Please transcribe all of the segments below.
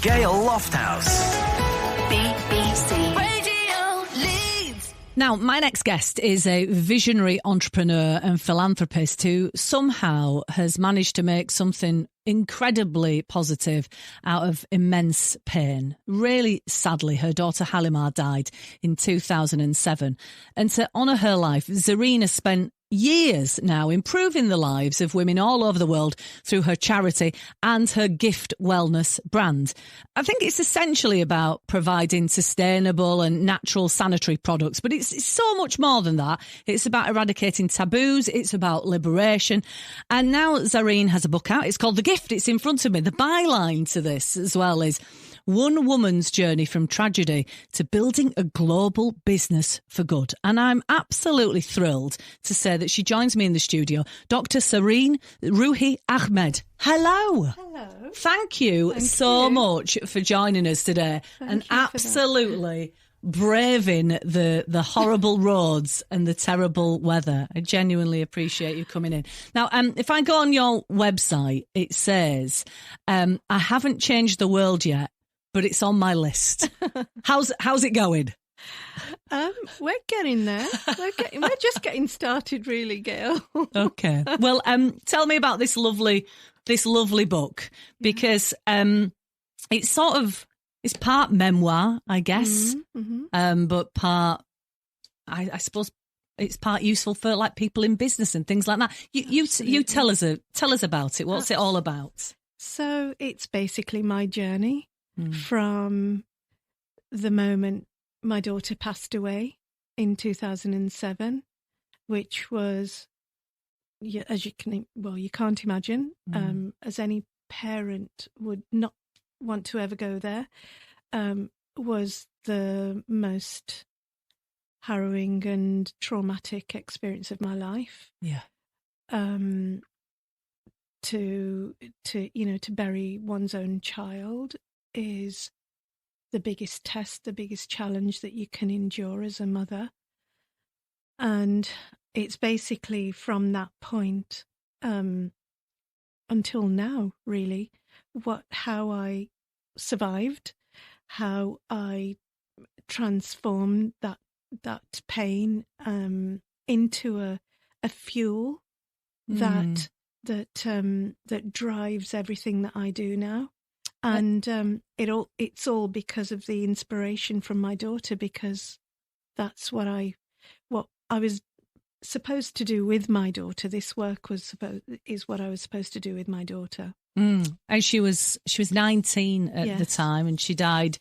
Gayle Lofthouse. BBC Radio Leeds. Now, my next guest is a visionary entrepreneur and philanthropist who somehow has managed to make something incredibly positive out of immense pain. Really sadly, her daughter Halimah died in 2007. And to honour her life, Zareen has spent years now improving the lives of women all over the world through her charity and her gift wellness brand. I think it's essentially about providing sustainable and natural sanitary products, but it's so much more than that. It's about eradicating taboos. It's about liberation. And now Zareen has a book out. It's called The Gift. It's in front of me. The byline to this as well is one woman's journey from tragedy to building a global business for good. And I'm absolutely thrilled to say that she joins me in the studio, Dr. Zareen Ruhi Ahmed. Hello. Hello. Thank you so much for joining us today and absolutely braving the horrible roads and the terrible weather. I genuinely appreciate you coming in. Now, if I go on your website, it says, I haven't changed the world yet, but it's on my list. How's it going? We're getting there. We're just getting started, really, Gayle. Okay. Well, tell me about this lovely book, because it's part memoir, I guess, but part, I suppose, it's part useful for like people in business and things like that. You tell us about it. What's it all about? So it's basically my journey from the moment my daughter passed away in 2007, which was, as you can't imagine, as any parent would not want to ever go there, was the most harrowing and traumatic experience of my life. Yeah. To bury one's own child is the biggest test, the biggest challenge that you can endure as a mother. And it's basically from that point until now, really, how I survived, how I transformed that pain into a fuel that drives everything that I do now. And it's all because of the inspiration from my daughter, because that's what I was supposed to do with my daughter. This work is what I was supposed to do with my daughter. And she was 19 at the time, and she died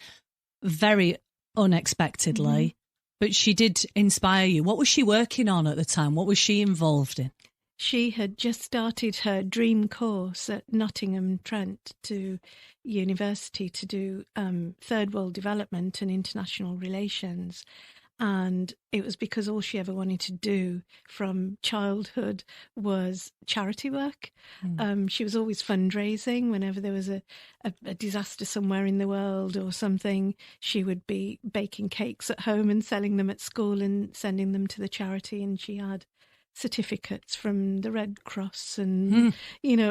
very unexpectedly. But she did inspire you. What was she working on at the time? What was she involved in? She had just started her dream course at Nottingham Trent to university to do third world development and international relations. And it was because all she ever wanted to do from childhood was charity work. She was always fundraising. Whenever there was a disaster somewhere in the world or something, she would be baking cakes at home and selling them at school and sending them to the charity. And she had certificates from the Red Cross and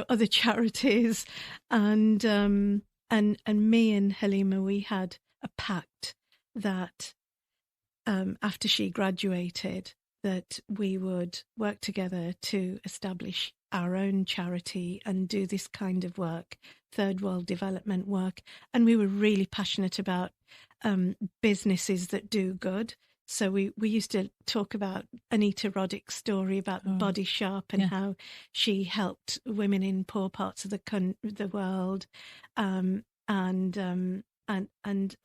other charities, and me and Halimah, we had a pact that after she graduated, that we would work together to establish our own charity and do this kind of work, third world development work. And we were really passionate about businesses that do good. So we used to talk about Anita Roddick's story about Body Shop and how she helped women in poor parts of the world, and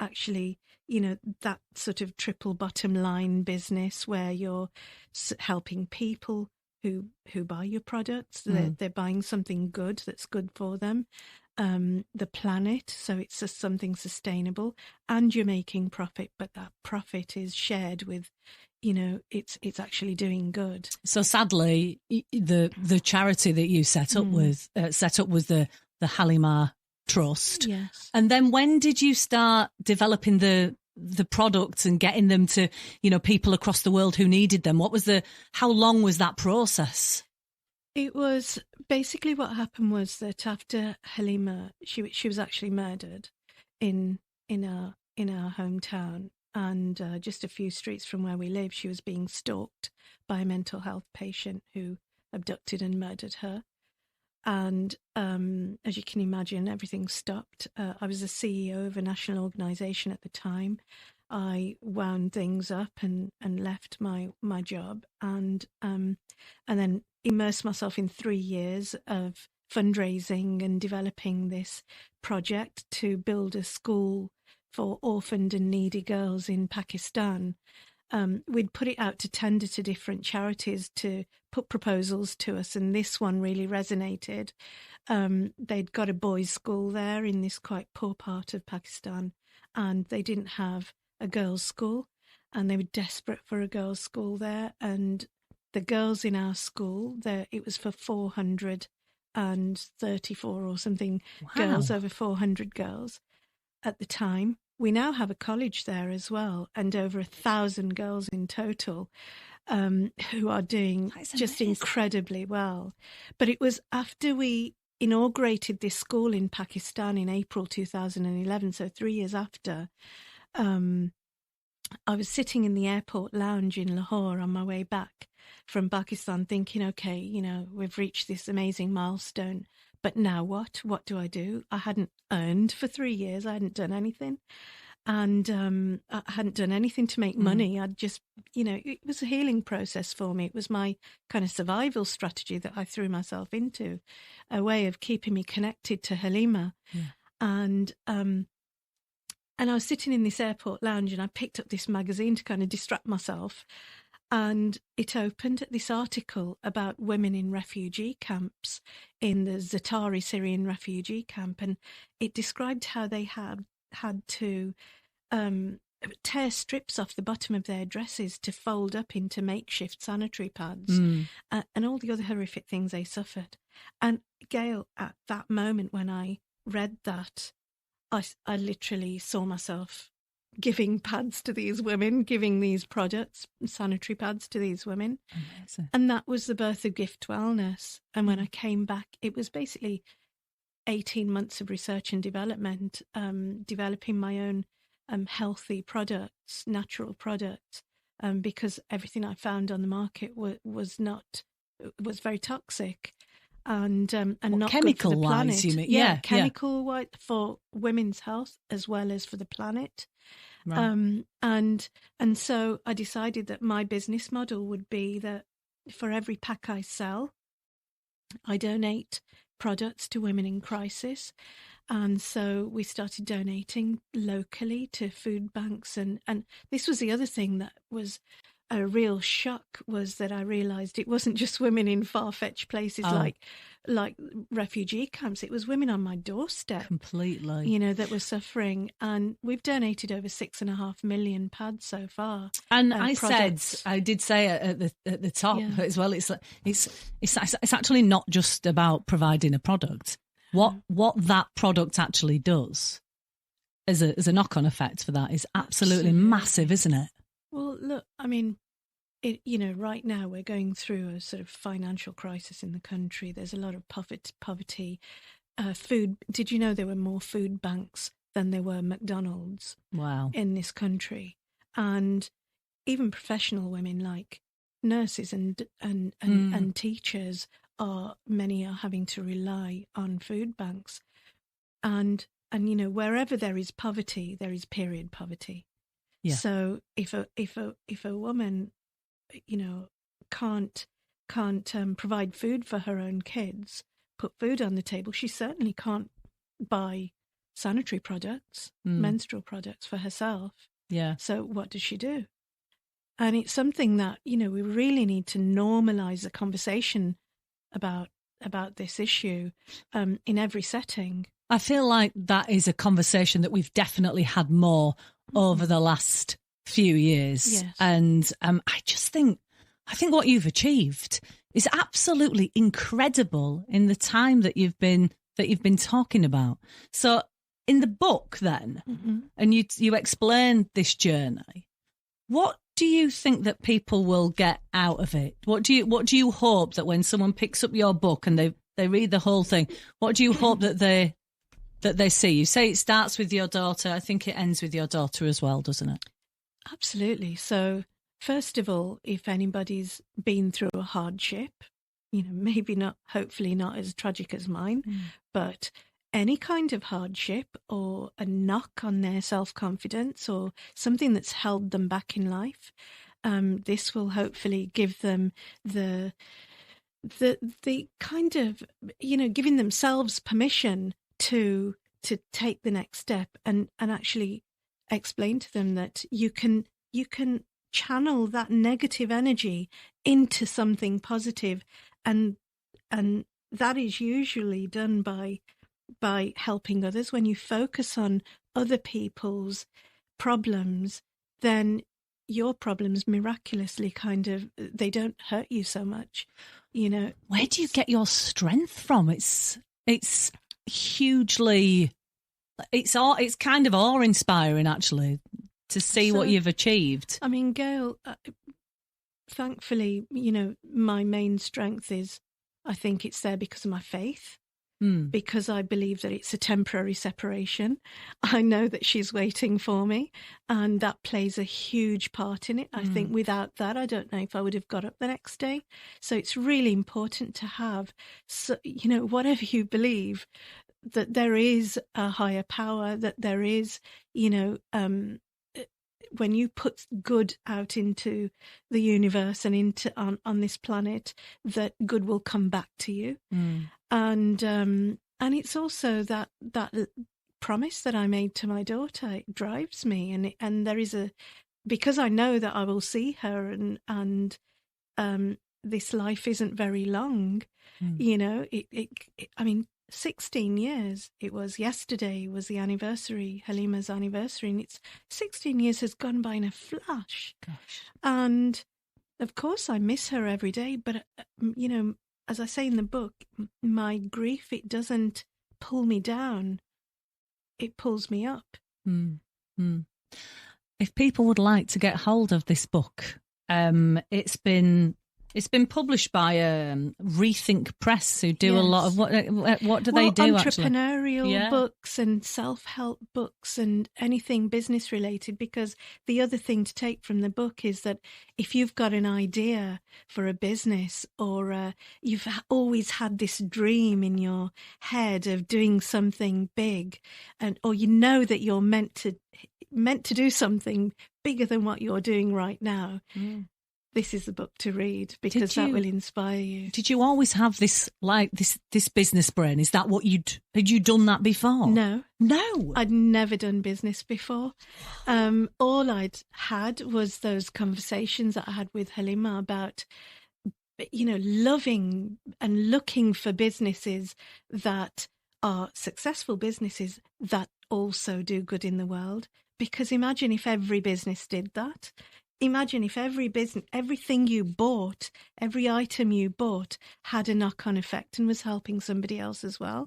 actually, that sort of triple bottom line business where you're helping people who buy your products. They're buying something good that's good for them, the planet, so it's just something sustainable, and you're making profit, but that profit is shared with, it's actually doing good. So sadly, the charity that you set up was the Halimah Trust. Yes. And then when did you start developing the products and getting them to, people across the world who needed them? How long was that process? It was basically, what happened was that after Halimah, she was actually murdered. in our hometown, and just a few streets from where we live, she was being stalked by a mental health patient who abducted and murdered her. And as you can imagine, everything stopped. I was the CEO of a national organisation at the time. I wound things up and left my job, and then immersed myself in 3 years of fundraising and developing this project to build a school for orphaned and needy girls in Pakistan. We'd put it out to tender to different charities to put proposals to us, and this one really resonated. They'd got a boys' school there in this quite poor part of Pakistan, and they didn't have a girls' school, and they were desperate for a girls' school there. And the girls in our school, it was for 434 or something. Wow. Girls, over 400 girls at the time. We now have a college there as well, and over 1,000 girls in total who are doing just incredibly well. But it was after we inaugurated this school in Pakistan in April 2011, so 3 years after, I was sitting in the airport lounge in Lahore on my way back from Pakistan thinking, okay, we've reached this amazing milestone, but now what? What do I do? I hadn't earned for 3 years. I hadn't done anything. And I hadn't done anything to make money. I'd just, it was a healing process for me. It was my kind of survival strategy that I threw myself into, a way of keeping me connected to Halima. Yeah. And I was sitting in this airport lounge, and I picked up this magazine to kind of distract myself. And it opened at this article about women in refugee camps in the Zatari Syrian refugee camp. And it described how they had to tear strips off the bottom of their dresses to fold up into makeshift sanitary pads, and all the other horrific things they suffered. And Gayle, at that moment when I read that, I literally saw myself giving pads to these women, giving these products, sanitary pads to these women. Amazing. And that was the birth of Gift Wellness. And when I came back, it was basically 18 months of research and development, developing my own healthy products, natural products, because everything I found on the market was very toxic and not chemical good for the planet. Wise, you mean? Yeah, chemical wise for women's health as well as for the planet. Right. And so I decided that my business model would be that for every pack I sell, I donate products to women in crisis. And so we started donating locally to food banks. And this was the other thing that was a real shock, was that I realised it wasn't just women in far-fetched places like refugee camps. It was women on my doorstep. Completely. That were suffering. And we've donated over 6.5 million pads so far. And I did say at the top as well, it's actually not just about providing a product. What that product actually does as a knock-on effect for that is absolutely massive, isn't it? Well, look, I mean, right now we're going through a sort of financial crisis in the country. There's a lot of poverty. Food. Did you know there were more food banks than there were McDonald's? Wow. In this country, and even professional women like nurses and teachers many are having to rely on food banks, and wherever there is poverty, there is period poverty. Yeah. So if a woman, can't provide food for her own kids, put food on the table, she certainly can't buy sanitary products, menstrual products for herself. Yeah. So what does she do? And it's something that, we really need to normalise the conversation about this issue in every setting. I feel like that is a conversation that we've definitely had more over the last few years. Yes. And I think what you've achieved is absolutely incredible in the time that you've been talking about. So in the book then, and you explain this journey, what do you think that people will get out of it? What do you hope that when someone picks up your book and they read the whole thing, what do you hope that they that they see? You say it starts with your daughter. I think it ends with your daughter as well, doesn't it? Absolutely. So, first of all, if anybody's been through a hardship, maybe not, hopefully not as tragic as mine, but any kind of hardship or a knock on their self-confidence or something that's held them back in life, this will hopefully give them the kind of, giving themselves permission to take the next step and actually explain to them that you can channel that negative energy into something positive, and that is usually done by helping others. When you focus on other people's problems, then your problems miraculously they don't hurt you so much. Where do you get your strength from? It's hugely, it's kind of awe-inspiring, actually, to see what you've achieved. I mean, Gayle, thankfully, my main strength is, I think it's there because of my faith, because I believe that it's a temporary separation. I know that she's waiting for me, and that plays a huge part in it. I think without that, I don't know if I would have got up the next day. So it's really important to have, whatever you believe, that there is a higher power, that there is, when you put good out into the universe and on this planet, that good will come back to you. And it's also that promise that I made to my daughter. It drives me, and there is because I know that I will see her, and this life isn't very long. I mean, 16 years. It was yesterday was the anniversary, Halima's anniversary, and it's 16 years has gone by in a flash. Gosh. And of course I miss her every day, but as I say in the book, my grief, it doesn't pull me down, it pulls me up. If people would like to get hold of this book, it's been published by Rethink Press, who do a lot of what do they do? Entrepreneurial books and self-help books and anything business related. Because the other thing to take from the book is that if you've got an idea for a business, or you've always had this dream in your head of doing something big, or that you're meant to do something bigger than what you're doing right now. This is the book to read, because that will inspire you. Did you always have this business brain? Is that what had you done that before? No. No? I'd never done business before. All I'd had was those conversations that I had with Halima about, loving and looking for businesses that are successful businesses that also do good in the world. Because imagine if every business did that. Imagine if everything you bought, every item you bought had a knock-on effect and was helping somebody else as well.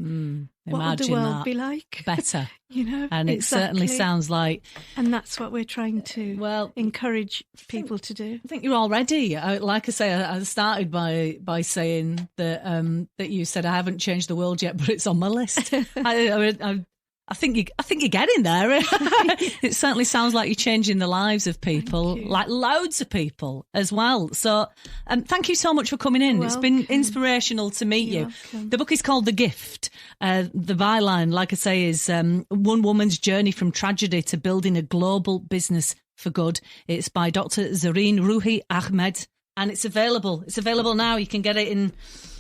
What would the world be like? Better. And it certainly sounds like... And that's what we're trying to encourage people to do. I think you're already, like I say, I started by saying that you said I haven't changed the world yet, but it's on my list. I think you're getting there. It certainly sounds like you're changing the lives of people, like loads of people as well. So thank you so much for coming in. It's been inspirational to meet you. Welcome. The book is called The Gift. The byline, like I say, is one woman's journey from tragedy to building a global business for good. It's by Dr. Zareen Ruhi Ahmed, and it's available. It's available now. You can get it in...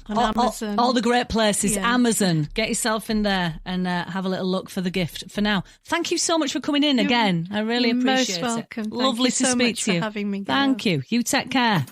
On Amazon. All the great places, Amazon. Get yourself in there and have a little look for The Gift. For now, thank you so much for coming in again. I really appreciate it. Most welcome. Lovely to speak to you. Thank you so much for having me, Gayle. Thank you. You take care.